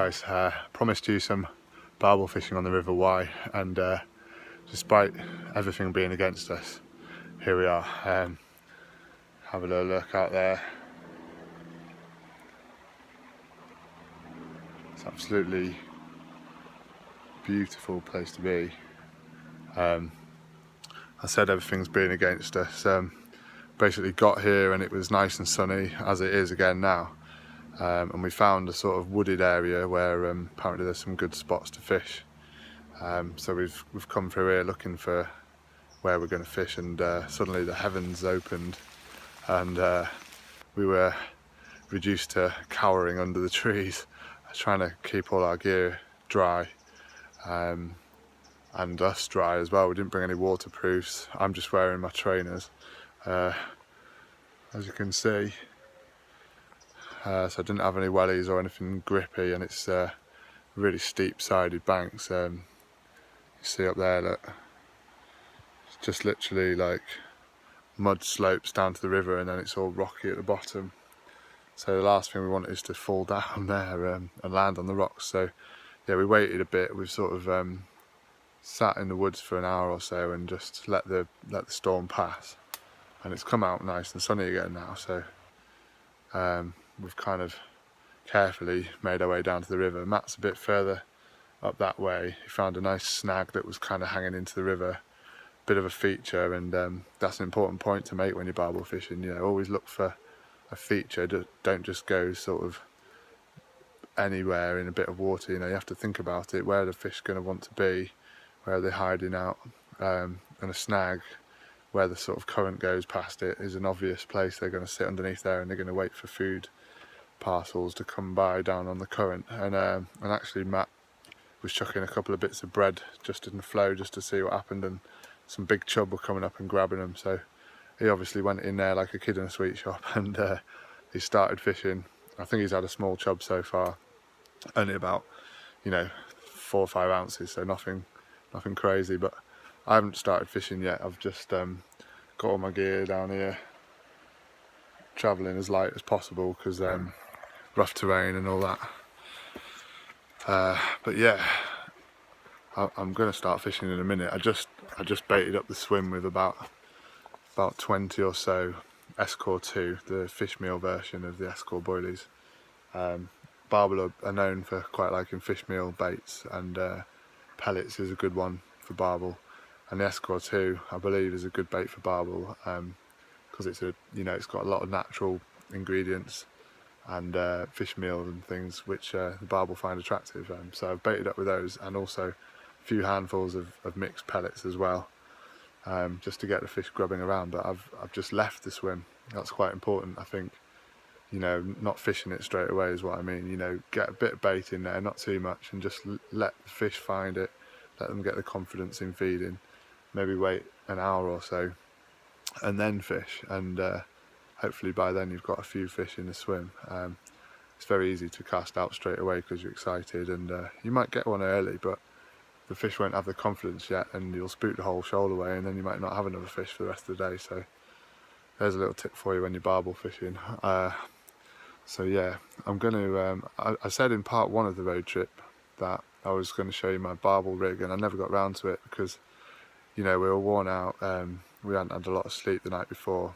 guys, promised you some barbel fishing on the River Wye, and despite everything being against us, here we are. Have a little look out there. It's an absolutely beautiful place to be. I said everything's been against us. Basically got here and it was nice and sunny, as it is again now. And we found a sort of wooded area where apparently there's some good spots to fish. So we've come through here looking for where we're going to fish, and suddenly the heavens opened, and we were reduced to cowering under the trees, trying to keep all our gear dry, and us dry as well. We didn't bring any waterproofs. I'm just wearing my trainers, as you can see. So I didn't have any wellies or anything grippy, and it's really steep sided banks. You see up there, look, it's just literally like mud slopes down to the river, and then it's all rocky at the bottom. So the last thing we want is to fall down there and land on the rocks. So yeah, we waited a bit. We've sort of sat in the woods for an hour or so and just let the storm pass, and it's come out nice and sunny again now. So we've kind of carefully made our way down to the river. Matt's a bit further up that way. He found a nice snag that was kind of hanging into the river, bit of a feature, and that's an important point to make when you're barbel fishing. You know, always look for a feature. Don't just go sort of anywhere in a bit of water. You know, you have to think about it. Where are the fish going to want to be? Where are they hiding out? And a snag, where the sort of current goes past it, is an obvious place. They're going to sit underneath there and they're going to wait for food parcels to come by down on the current. And actually Matt was chucking a couple of bits of bread just in the flow just to see what happened, and some big chub were coming up and grabbing them. So he obviously went in there like a kid in a sweet shop, and he started fishing. I think he's had a small chub so far, only about, you know, 4 or 5 ounces, so nothing crazy. But I haven't started fishing yet. I've just got all my gear down here, travelling as light as possible because rough terrain and all that. But yeah, I'm going to start fishing in a minute. I just baited up the swim with about 20 or so Escort 2, the fish meal version of the Escort boilies. Barbel are known for quite liking fish meal baits, and pellets is a good one for barbel, and the Escort 2 I believe is a good bait for barbel because it's it's got a lot of natural ingredients and fish meal and things which the barbel find attractive. So I've baited up with those, and also a few handfuls of mixed pellets as well, just to get the fish grubbing around. But I've just left the swim. That's quite important, I think. You know, not fishing it straight away is what I mean. You know, get a bit of bait in there, not too much, and just let the fish find it, let them get the confidence in feeding. Maybe wait an hour or so and then fish, and hopefully by then you've got a few fish in the swim. It's very easy to cast out straight away because you're excited, and you might get one early, but the fish won't have the confidence yet, and you'll spook the whole shoal away, and then you might not have another fish for the rest of the day. So there's a little tip for you when you're barbel fishing. So yeah, I'm going to, I said in part 1 of the road trip that I was going to show you my barbel rig, and I never got round to it because, you know, we were worn out. We hadn't had a lot of sleep the night before,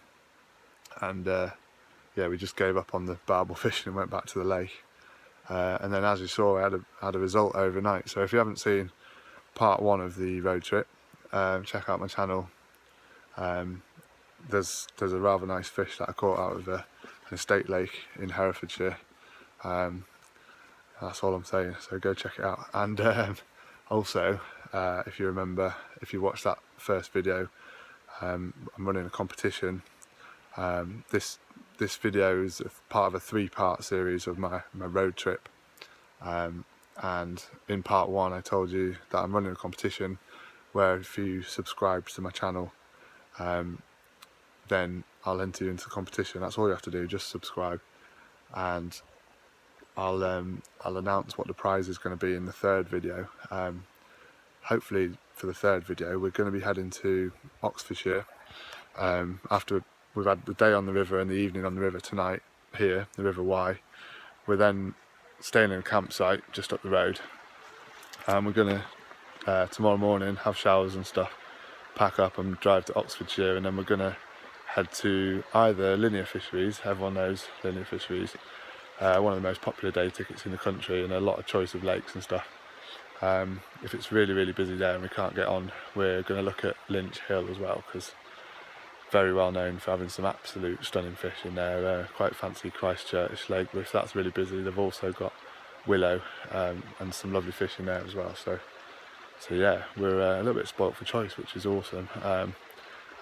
and yeah, we just gave up on the barbel fishing and went back to the lake. And then, as you saw, I had a result overnight. So if you haven't seen part 1 of the road trip, check out my channel. There's a rather nice fish that I caught out of an estate lake in Herefordshire. That's all I'm saying, so go check it out. And also, if you remember, if you watched that first video, I'm running a competition. This video is part of a 3-part series of my road trip, and in part 1 I told you that I'm running a competition where if you subscribe to my channel, then I'll enter you into the competition. That's all you have to do, just subscribe, and I'll announce what the prize is going to be in the 3rd video. Hopefully for the 3rd video we're going to be heading to Oxfordshire after we've had the day on the river and the evening on the river tonight here, the River Wye. We're then staying in a campsite just up the road, and we're gonna tomorrow morning have showers and stuff, pack up and drive to Oxfordshire, and then we're gonna head to either Linear Fisheries. Everyone knows Linear Fisheries, one of the most popular day tickets in the country, and a lot of choice of lakes and stuff. If it's really busy there and we can't get on, we're going to look at Lynch Hill as well, because very well known for having some absolute stunning fish in there. Quite fancy Christchurch Lake, but if that's really busy, they've also got willow and some lovely fish in there as well. So yeah, we're a little bit spoilt for choice, which is awesome.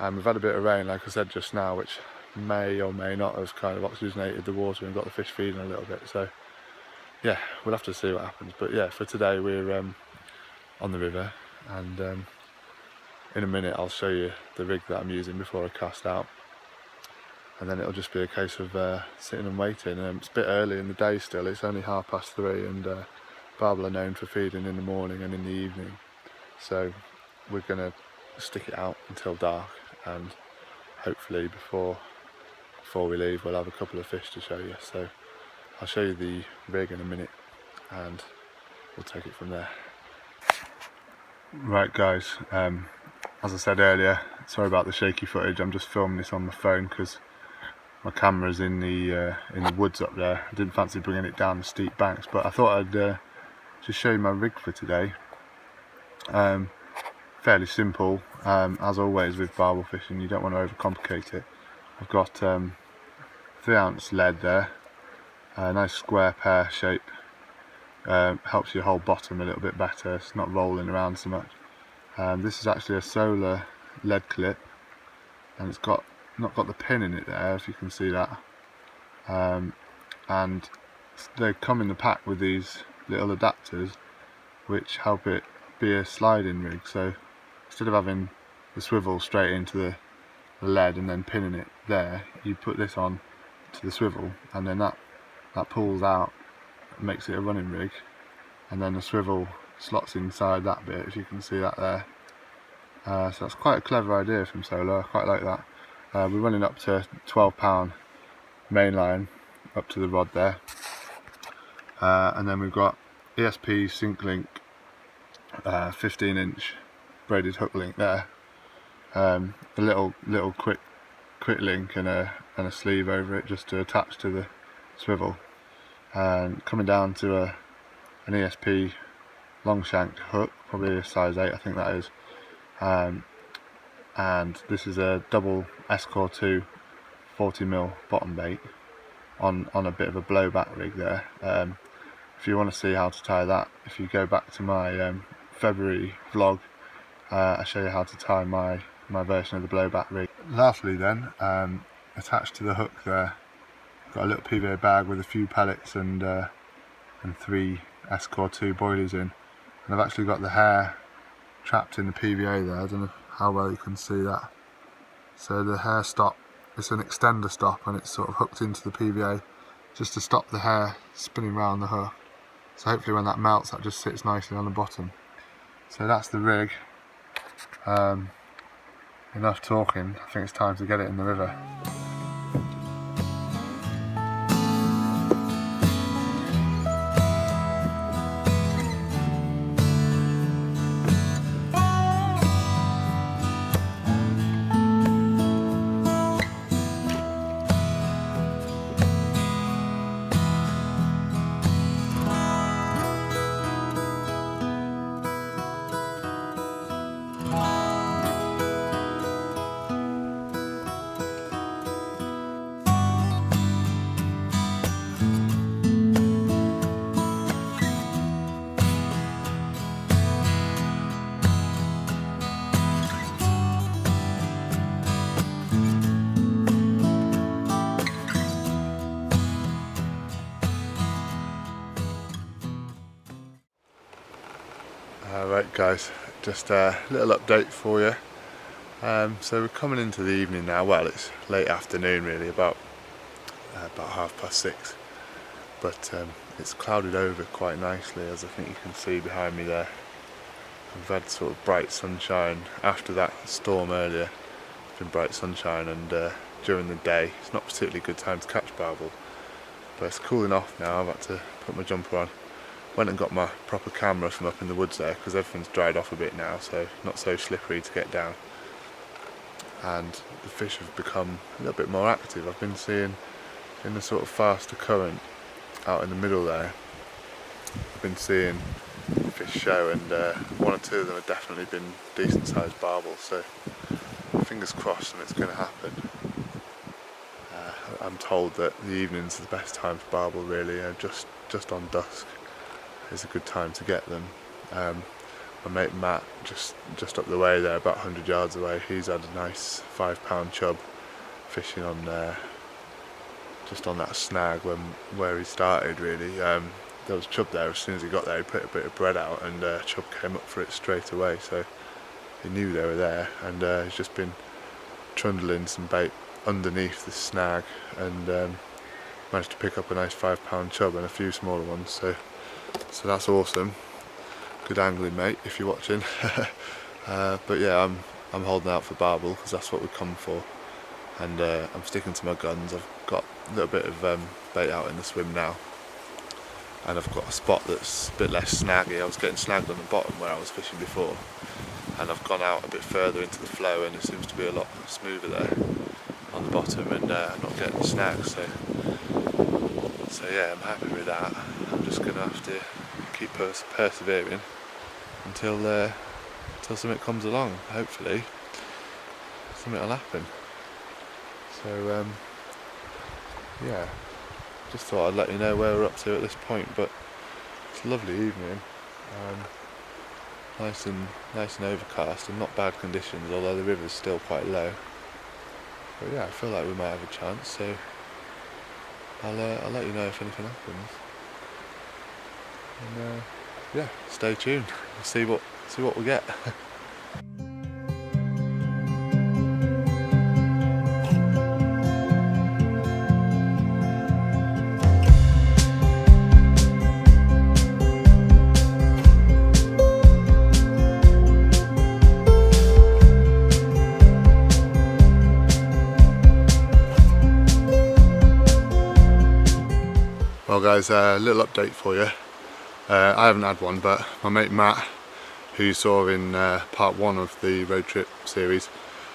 And we've had a bit of rain, like I said just now, which may or may not have kind of oxygenated the water and got the fish feeding a little bit. So yeah, we'll have to see what happens. But yeah, for today we're on the river, and in a minute I'll show you the rig that I'm using before I cast out, and then it'll just be a case of sitting and waiting. It's a bit early in the day still, it's only 3:30, and Barbel are known for feeding in the morning and in the evening, so we're going to stick it out until dark, and hopefully before we leave we'll have a couple of fish to show you. So I'll show you the rig in a minute and we'll take it from there. Right guys, as I said earlier, sorry about the shaky footage. I'm just filming this on my phone because my camera's in the woods up there. I didn't fancy bringing it down the steep banks, but I thought I'd just show you my rig for today. Fairly simple, as always with barbel fishing, you don't want to overcomplicate it. I've got 3-ounce lead there, a nice square pear shape, helps you hold bottom a little bit better, it's not rolling around so much. This is actually a solar lead clip, and it's not got the pin in it there, if you can see that. And they come in the pack with these little adapters which help it be a sliding rig. So instead of having the swivel straight into the lead and then pinning it there, you put this on to the swivel, and then that pulls out and makes it a running rig, and then the swivel slots inside that bit, if you can see that there. So that's quite a clever idea from Solar, I quite like that. We're running up to 12-pound main line up to the rod there, and then we've got ESP Sync Link 15-inch braided hook link there, a little quick link and a sleeve over it just to attach to the swivel, and coming down to an ESP long shanked hook, probably a size 8 I think that is, and this is a double S-Core 2 40mm bottom bait on a bit of a blowback rig there. If you want to see how to tie that, if you go back to my February vlog, I show you how to tie my version of the blowback rig. Lastly then, attached to the hook there, got a little PVA bag with a few pellets and 3 S-Core 2 boilies in, and I've actually got the hair trapped in the PVA there. I don't know how well you can see that. So the hair stop, it's an extender stop, and it's sort of hooked into the PVA just to stop the hair spinning around the hook. So hopefully when that melts, that just sits nicely on the bottom. So that's the rig. Enough talking, I think it's time to get it in the river. Right guys, just a little update for you. So we're coming into the evening now. Well, it's late afternoon really, about 6:30, but it's clouded over quite nicely, as I think you can see behind me there. We've had sort of bright sunshine after that storm earlier. It's been bright sunshine, and during the day it's not particularly good time to catch barbel, but it's cooling off now. I've had to put my jumper on. Went and got my proper camera from up in the woods there, because everything's dried off a bit now, so not so slippery to get down. And the fish have become a little bit more active. I've been seeing in the sort of faster current out in the middle there, I've been seeing fish show, and one or two of them have definitely been decent sized barbel, so fingers crossed and it's going to happen. I'm told that the evenings are the best time for barbel really, just on dusk is a good time to get them. My mate Matt, just up the way there, about 100 yards away, he's had a nice 5-pound chub fishing on just on that snag where he started really. There was chub there. As soon as he got there, he put a bit of bread out, and chub came up for it straight away, so he knew they were there, and he's just been trundling some bait underneath the snag, and managed to pick up a nice 5-pound chub and a few smaller ones, so that's awesome. Good angling, mate, if you're watching. But yeah, I'm holding out for barbel because that's what we come for, and I'm sticking to my guns. I've got a little bit of bait out in the swim now, and I've got a spot that's a bit less snaggy. I was getting snagged on the bottom where I was fishing before, and I've gone out a bit further into the flow, and it seems to be a lot smoother there on the bottom, and I'm not getting snags, so yeah, I'm happy with that. I'm just going to have to keep persevering until something comes along. Hopefully something will happen. So yeah, just thought I'd let you know where we're up to at this point, but it's a lovely evening, nice and overcast, and not bad conditions, although the river's still quite low. But yeah, I feel like we might have a chance, so I'll let you know if anything happens. And yeah, stay tuned. We'll see what we get. Well guys, a little update for you. I haven't had one, but my mate Matt, who you saw in part 1 of the road trip series,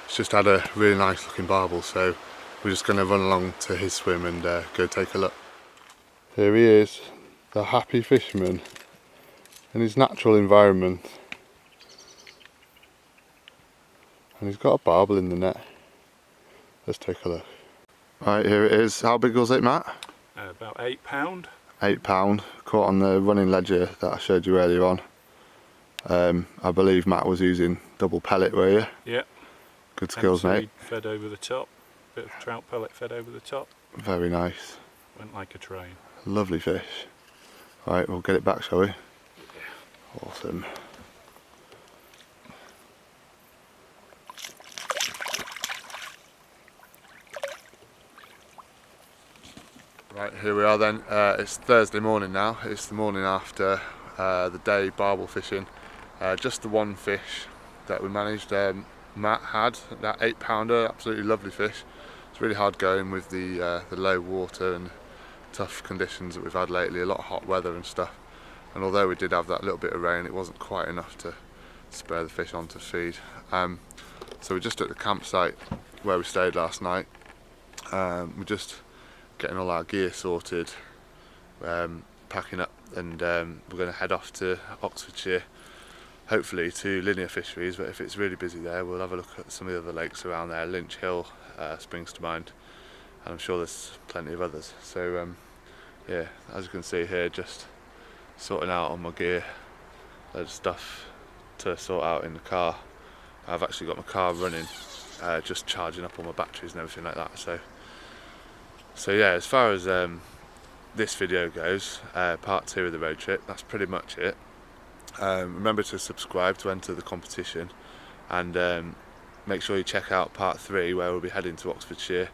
has just had a really nice looking barbel, so we're just going to run along to his swim and go take a look. Here he is, the happy fisherman in his natural environment, and he's got a barbel in the net. Let's take a look. Right, here it is. How big was it, Matt? About £8. £8, caught on the running ledger that I showed you earlier on. I believe Matt was using double pellet, were you? Yeah. Good skills, mate. Fed over the top, bit of trout pellet fed over the top. Very nice. Went like a train. Lovely fish. Right, we'll get it back, shall we? Yeah. Awesome. Right, here we are then. It's Thursday morning now. It's the morning after the day barbel fishing. Just the one fish that we managed. Matt had that 8-pounder, absolutely lovely fish. It's really hard going with the low water and tough conditions that we've had lately, a lot of hot weather and stuff. And although we did have that little bit of rain, it wasn't quite enough to spur the fish on to feed. So we're just at the campsite where we stayed last night. We're just getting all our gear sorted, packing up, and we're going to head off to Oxfordshire, hopefully to linear fisheries, but if it's really busy there we'll have a look at some of the other lakes around there. Lynch Hill springs to mind, and I'm sure there's plenty of others. So yeah, as you can see here, just sorting out on my gear, loads of stuff to sort out in the car. I've actually got my car running, just charging up all my batteries and everything like that. So yeah, as far as this video goes, part 2 of the road trip, that's pretty much it. Remember to subscribe to enter the competition, and make sure you check out part 3 where we'll be heading to Oxfordshire,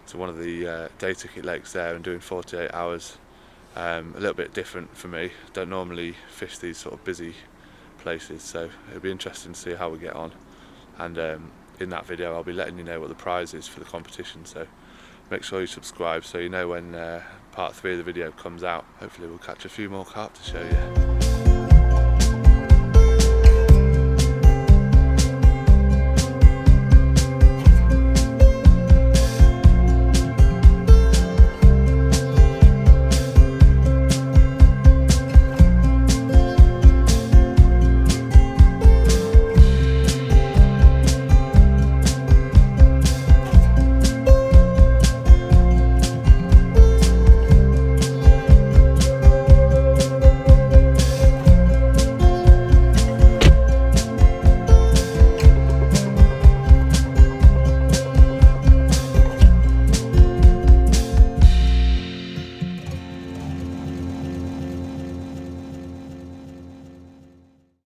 to one of the day ticket lakes there, and doing 48 hours. A little bit different for me. Don't normally fish these sort of busy places, so it'll be interesting to see how we get on. And in that video I'll be letting you know what the prize is for the competition, so make sure you subscribe so you know when part 3 of the video comes out. Hopefully we'll catch a few more carp to show you.